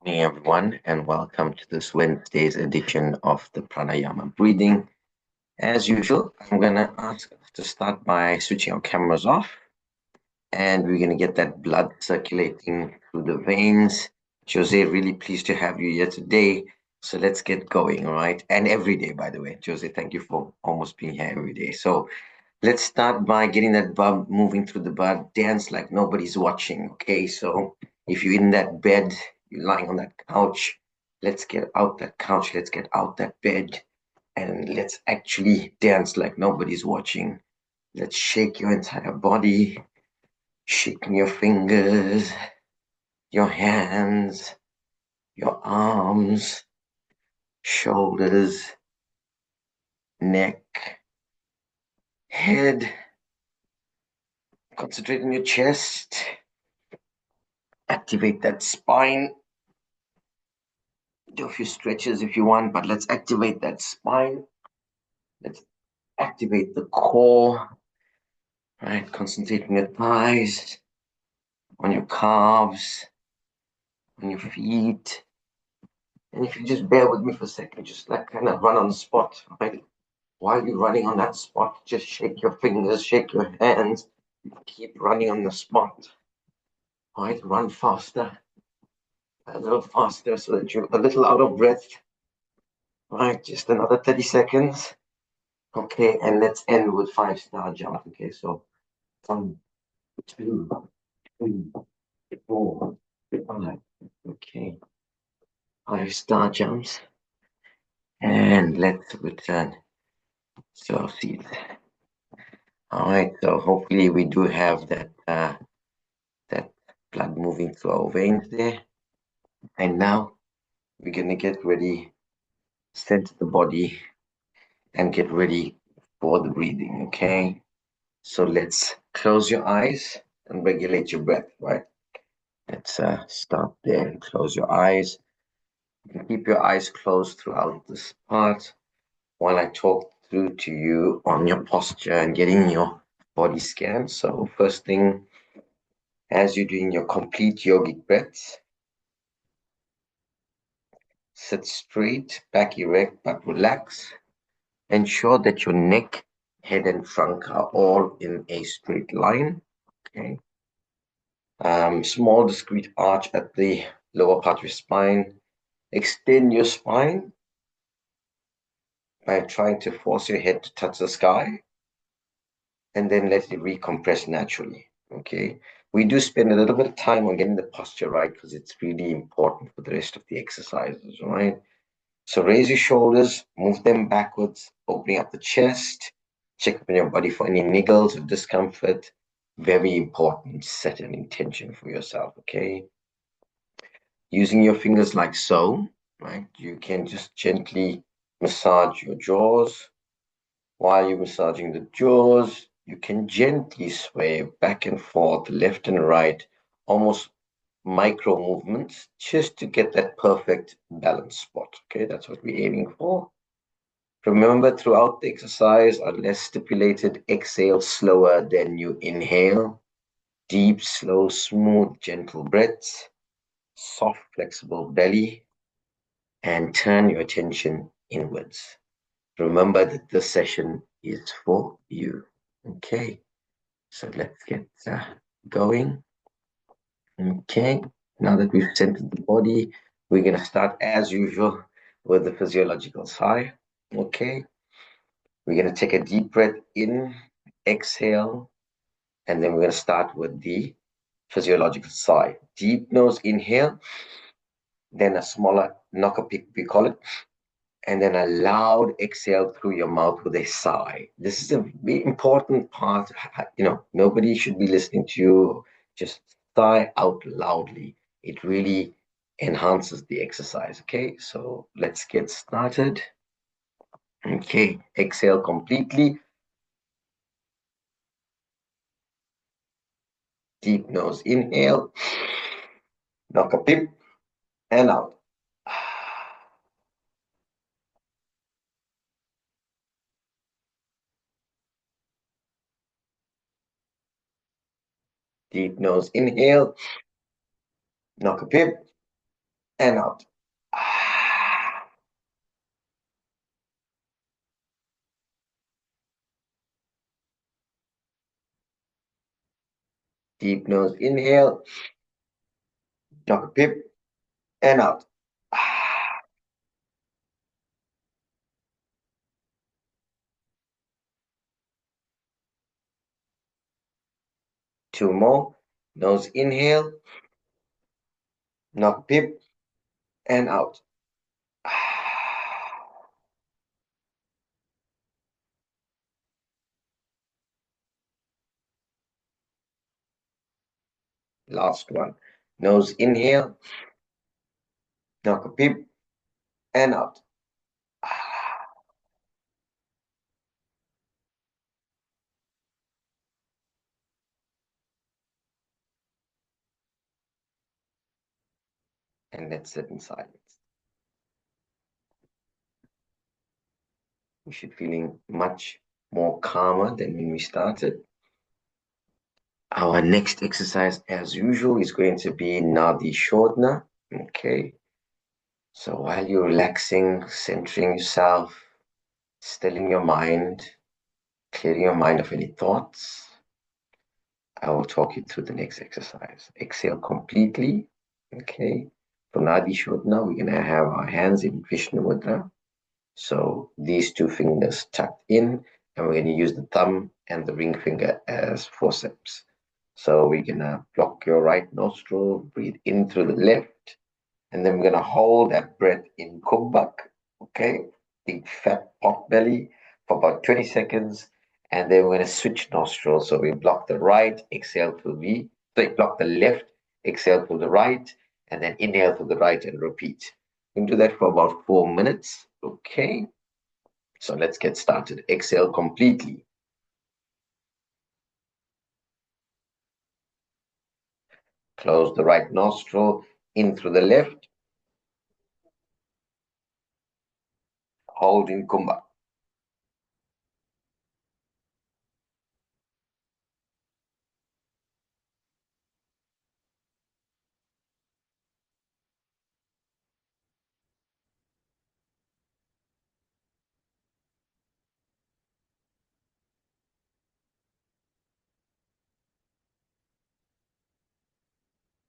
Morning, everyone, and welcome to this Wednesday's edition of the Pranayama breathing. As usual, I'm going to ask to start by switching our cameras off, and we're going to get that blood circulating through the veins. Jose, really pleased to have you here today. So let's get going, all right? And every day, by the way. Jose, thank you for almost being here every day. So let's start by getting that blood moving through the blood. Dance like nobody's watching, okay? So if you're in that bed, you're lying on that couch, let's get out that couch, let's get out that bed, and let's actually dance like nobody's watching. Let's shake your entire body, shaking your fingers, your hands, your arms, shoulders, neck, head. Concentrate on your chest. Activate that spine. Do a few stretches if you want, but let's activate that spine. Let's activate the core. Right, concentrate on your thighs, on your calves, on your feet. And if you just bear with me for a second, just like kind of run on the spot, right? While you're running on that spot, just shake your fingers, shake your hands, keep running on the spot. Right, run faster, a little faster so that you're a little out of breath. Right, just another 30 seconds. Okay, and let's end with 5-star jump. Okay, so 1, 2, 3, 4, 5. Okay, 5-star jumps. And let's return to our seats. All right, so hopefully we do have that blood moving through our veins there. And now we're gonna get ready, center the body, and get ready for the breathing. Okay, so let's close your eyes and regulate your breath. Right. Let's start there and close your eyes. You can keep your eyes closed throughout this part while I talk through to you on your posture and getting your body scan. So first thing, as you're doing your complete yogic breaths, sit straight, back erect, but relax. Ensure that your neck, head, and trunk are all in a straight line. Okay. Small discrete arch at the lower part of your spine. Extend your spine by trying to force your head to touch the sky and then let it recompress naturally. Okay. We do spend a little bit of time on getting the posture right because it's really important for the rest of the exercises, right? So raise your shoulders, move them backwards, opening up the chest, check up on your body for any niggles or discomfort. Very important. Set an intention for yourself, okay? Using your fingers like so, right? You can just gently massage your jaws. While you're massaging the jaws, you can gently sway back and forth, left and right, almost micro movements, just to get that perfect balance spot. Okay, that's what we're aiming for. Remember, throughout the exercise, unless stipulated, exhale slower than you inhale. Deep, slow, smooth, gentle breaths, soft, flexible belly, and turn your attention inwards. Remember that this session is for you. Okay, so let's get going. Okay, now that we've centered the body, we're going to start as usual with the physiological sigh. Okay, we're going to take a deep breath in, exhale, and then we're going to start with the physiological sigh. Deep nose inhale, then a smaller knock pick, we call it, and then a loud exhale through your mouth with a sigh. This is a very important part. You know, nobody should be listening to you. Just sigh out loudly. It really enhances the exercise. Okay, so let's get started. Okay, exhale completely. Deep nose inhale, knock a pip, and out. Deep nose inhale, knock a pip, and out. Deep nose inhale, knock a pip, and out. Two more. Nose inhale, knock a pip, and out. Last one. Nose inhale, knock a pip, and out. And let's sit in silence. We should feeling much more calmer than when we started. Our next exercise, as usual, is going to be Nadi Shodhana. Okay. So while you're relaxing, centering yourself, stilling your mind, clearing your mind of any thoughts, I will talk you through the next exercise. Exhale completely. Okay. For Nadi Shodhana, we're going to have our hands in Vishnu Mudra. So these two fingers tucked in, and we're going to use the thumb and the ring finger as forceps. So we're going to block your right nostril, breathe in through the left, and then we're going to hold that breath in Kumbhak, okay? Big fat pot belly for about 20 seconds, and then we're going to switch nostrils. So we block the right, exhale through block the left, exhale through the right, and then inhale through the right and repeat. We can do that for about 4 minutes, okay? So let's get started. Exhale completely. Close the right nostril, in through the left, hold in Kumbhak.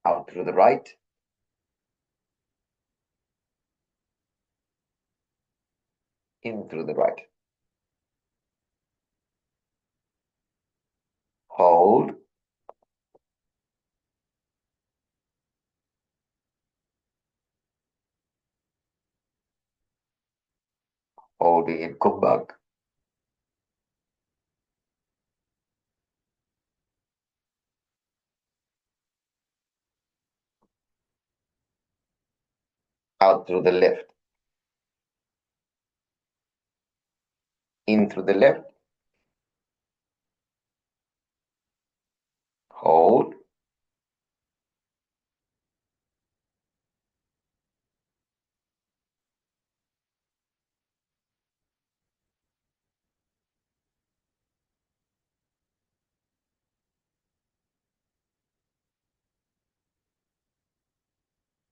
Out through the right, in through the right. Hold, holding in Kumbhak. Out through the left, in through the left, hold,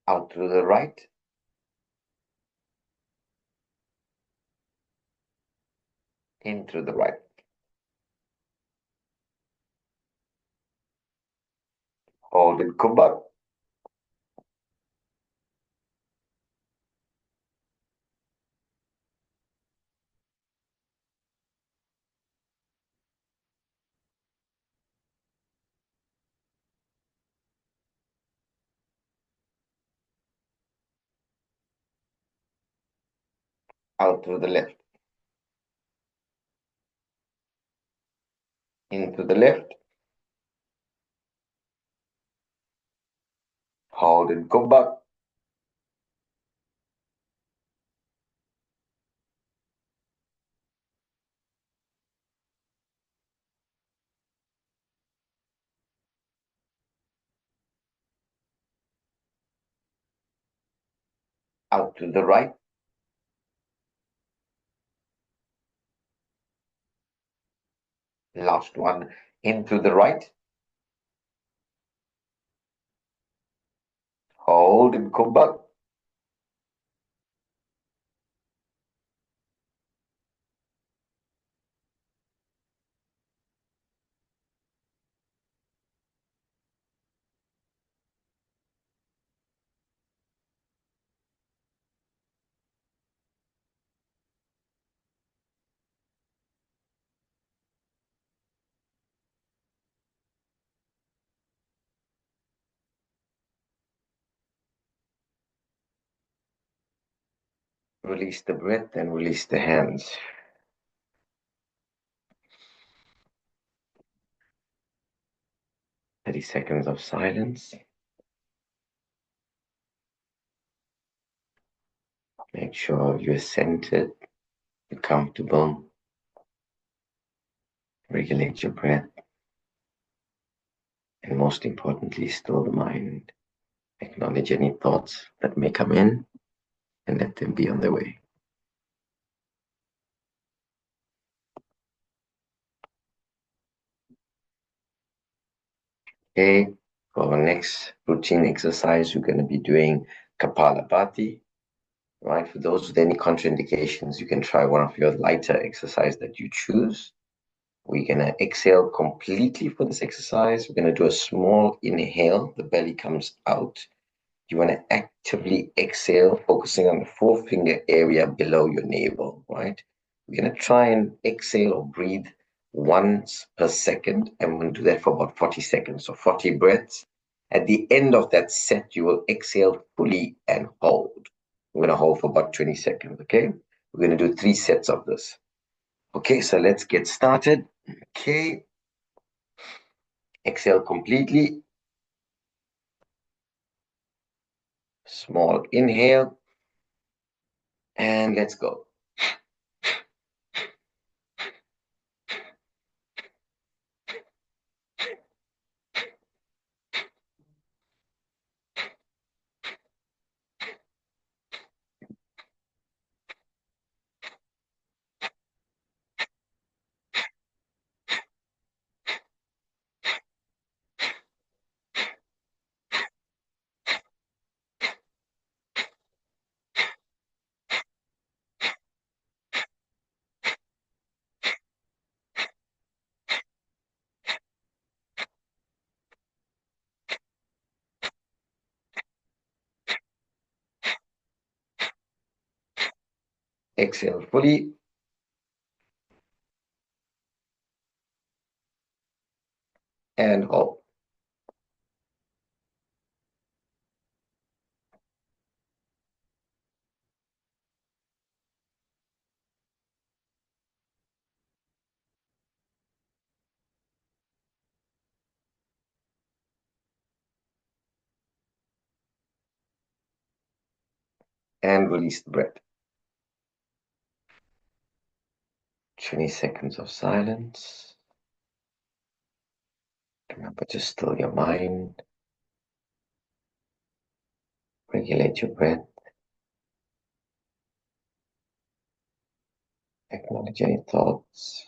out through the right, in through the right. Hold in Kumbhak. Out through the left, in through the left, hold in Kumbhak. Out to the right, last one, into the right, hold in Kumbhak. release the breath and release the hands. 30 seconds of silence. Make sure you're centered, you're comfortable. Regulate your breath. And most importantly, still the mind. Acknowledge any thoughts that may come in and let them be on their way. Okay, for our next routine exercise, we're going to be doing Kapalabhati. Right, for those with any contraindications, you can try one of your lighter exercise that you choose. We're going to exhale completely for this exercise. We're going to do a small inhale. The belly comes out. You want to actively exhale, focusing on the forefinger area below your navel, right? We're going to try and exhale or breathe once per second, and we're going to do that for about 40 seconds, so 40 breaths. At the end of that set, you will exhale fully and hold. We're going to hold for about 20 seconds, okay? We're going to do 3 sets of this. Okay, so let's get started. Okay, exhale completely. Small inhale, and let's go. Exhale fully. And hold. And release the breath. 20 seconds of silence. Remember to still your mind. Regulate your breath. Acknowledge any thoughts.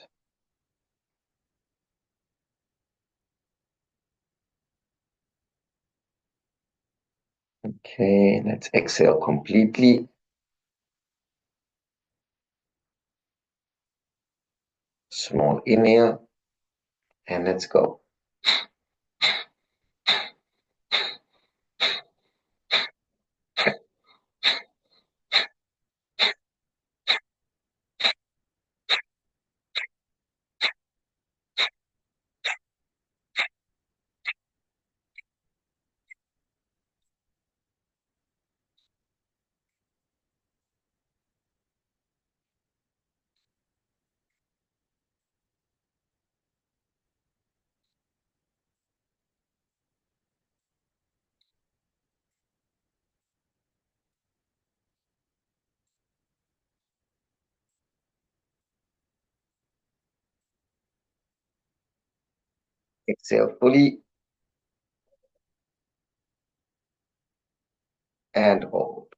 Okay, let's exhale completely. Small inhale. And let's go. Exhale fully. And hold.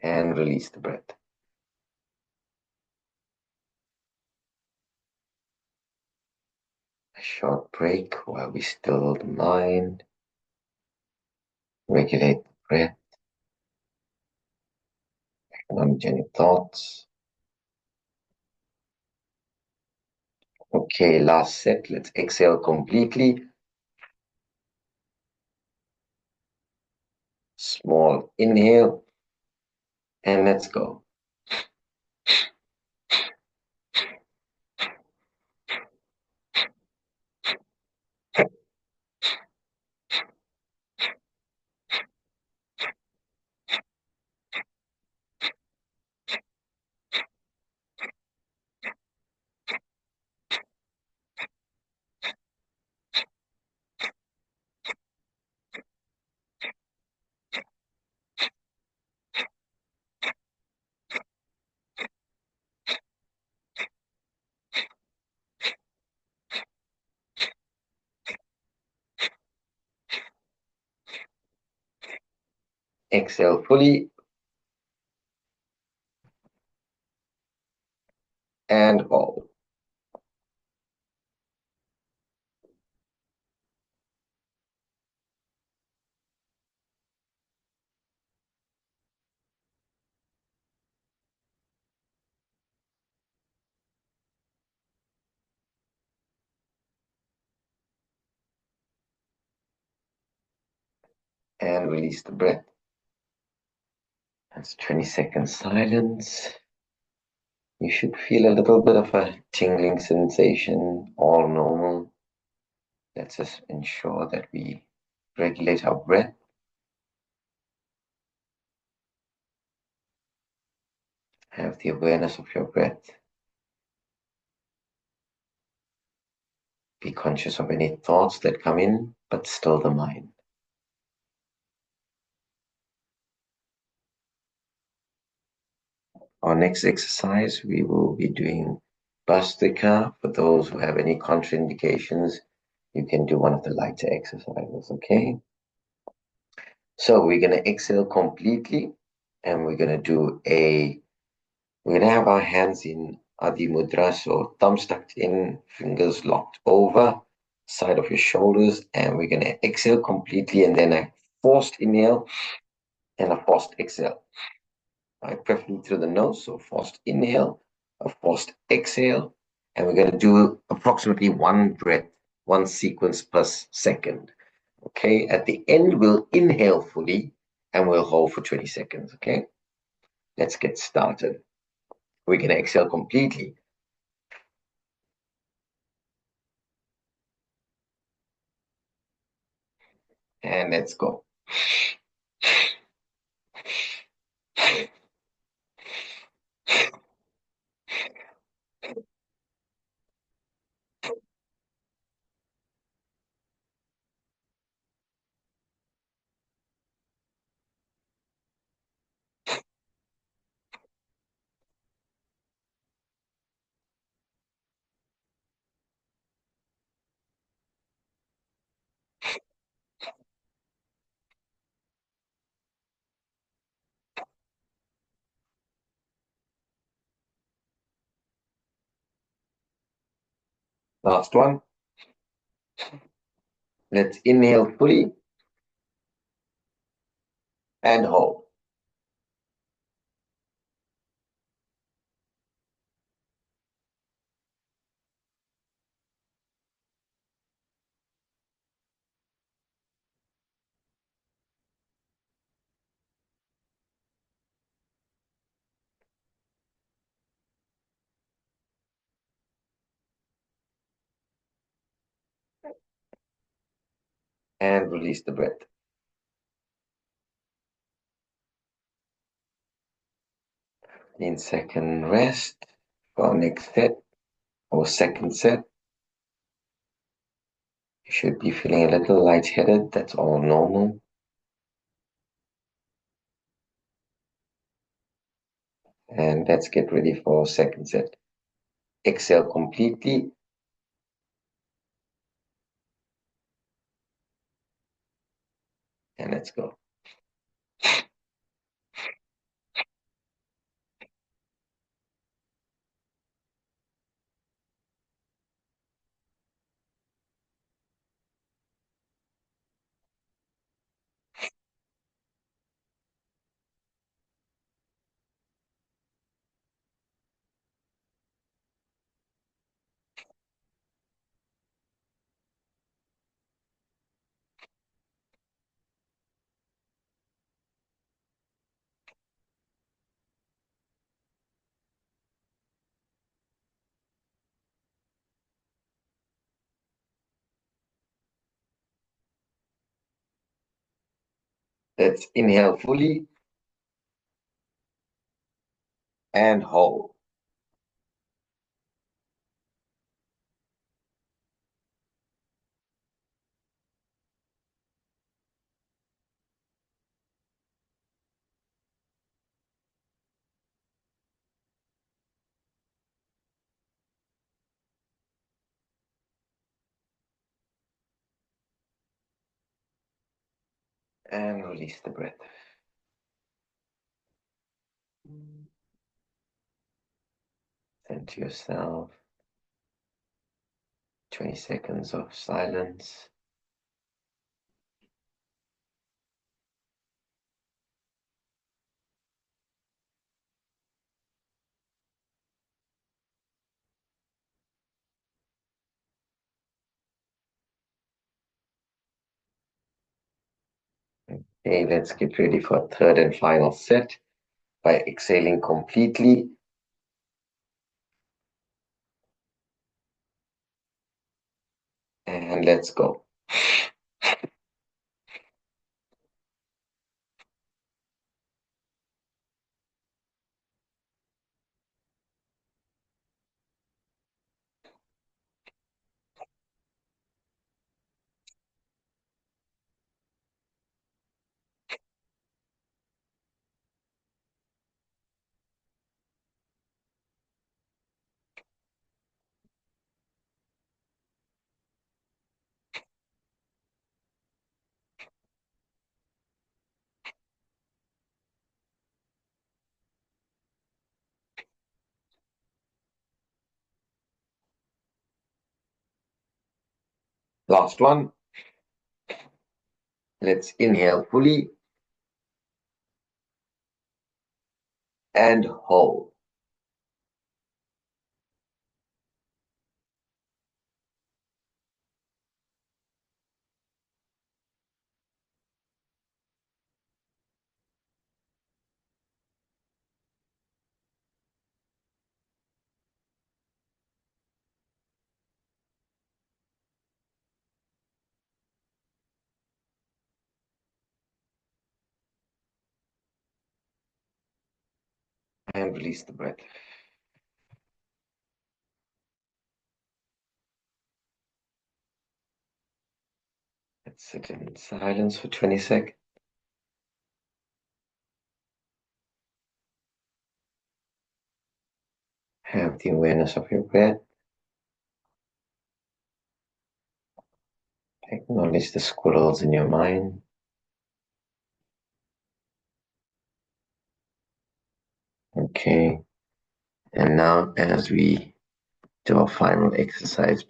And release the breath. A short break while we still the mind. Regulate the breath. Acknowledge any thoughts. Okay, last set. Let's exhale completely. Small inhale, and let's go. Exhale fully and hold. And release the breath. That's 20 seconds silence. You should feel a little bit of a tingling sensation, all normal. Let's just ensure that we regulate our breath. Have the awareness of your breath. Be conscious of any thoughts that come in, but still the mind. Our next exercise, we will be doing Bhastrika. For those who have any contraindications, you can do one of the lighter exercises, okay? So we're going to exhale completely, and we're going to have our hands in Adi Mudra, so thumbs tucked in, fingers locked over, side of your shoulders, and we're going to exhale completely, and then a forced inhale and a forced exhale. Right, preferably through the nose, so forced inhale, a forced exhale, and we're going to do approximately one breath, one sequence per second. Okay, at the end, we'll inhale fully and we'll hold for 20 seconds. Okay, let's get started. We're going to exhale completely. And let's go. Last one. Let's inhale fully and hold. And release the breath. In second rest for our next set or second set. You should be feeling a little lightheaded. That's all normal. And let's get ready for second set. Exhale completely. And let's go. Let's inhale fully and hold. And release the breath. Send to yourself 20 seconds of silence. Okay, let's get ready for a third and final set by exhaling completely. And let's go. Last one. Let's inhale fully and hold. And release the breath. Let's sit in silence for 20 seconds. Have the awareness of your breath. Acknowledge the squirrels in your mind. Okay. And now as we do our final exercise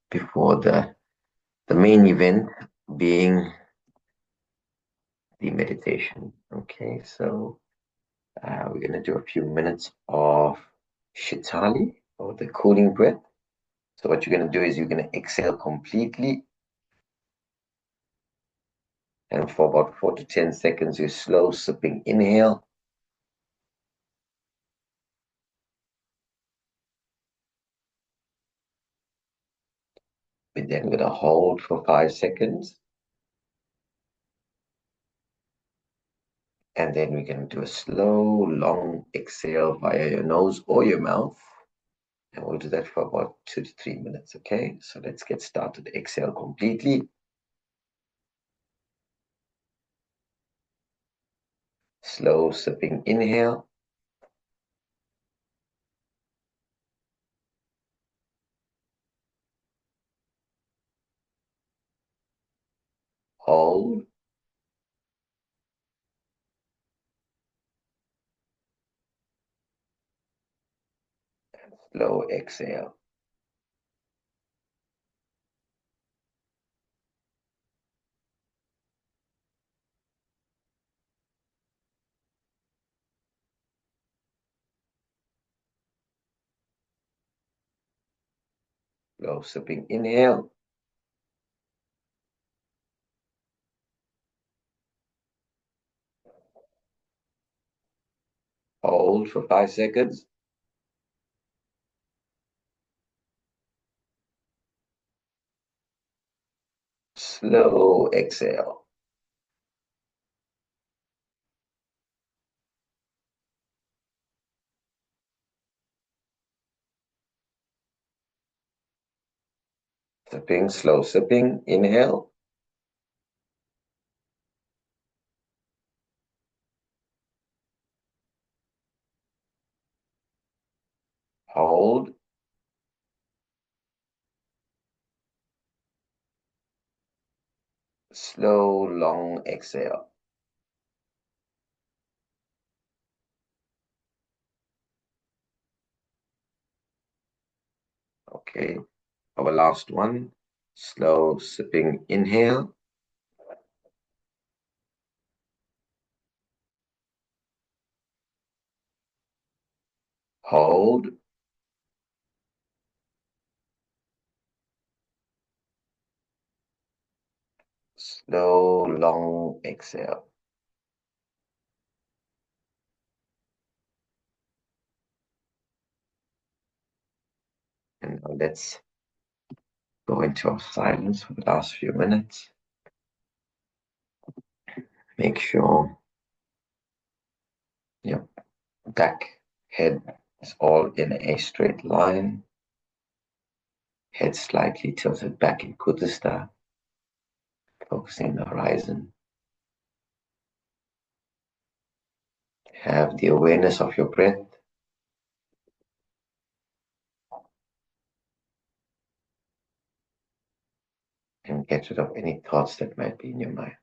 before the main event being the meditation. Okay, so we're going to do a few minutes of Shitali or the cooling breath. So what you're going to do is you're going to exhale completely. And for about 4 to 10 seconds, you're slow sipping inhale. We're then going to hold for 5 seconds. And then we're going to do a slow, long exhale via your nose or your mouth. And we'll do that for about 2 to 3 minutes, okay? So let's get started. Exhale completely. Slow sipping inhale. Hold. Slow exhale. Slow sipping inhale. Hold for 5 seconds. Slow exhale. slow sipping. Inhale. Hold. Slow, long exhale. Okay, our last one. Slow sipping. Inhale. Hold. Slow, long exhale. And now let's go into our silence for the last few minutes. Make sure your back head is all in a straight line. Head slightly tilted back in Kudista, focusing on the horizon. Have the awareness of your breath. And get rid of any thoughts that might be in your mind.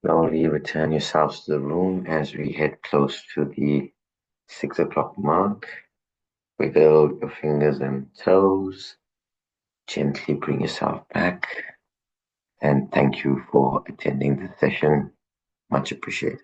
Slowly return yourselves to the room as we head close to the 6 o'clock mark. Wiggle your fingers and toes. Gently bring yourself back. And thank you for attending the session. Much appreciated.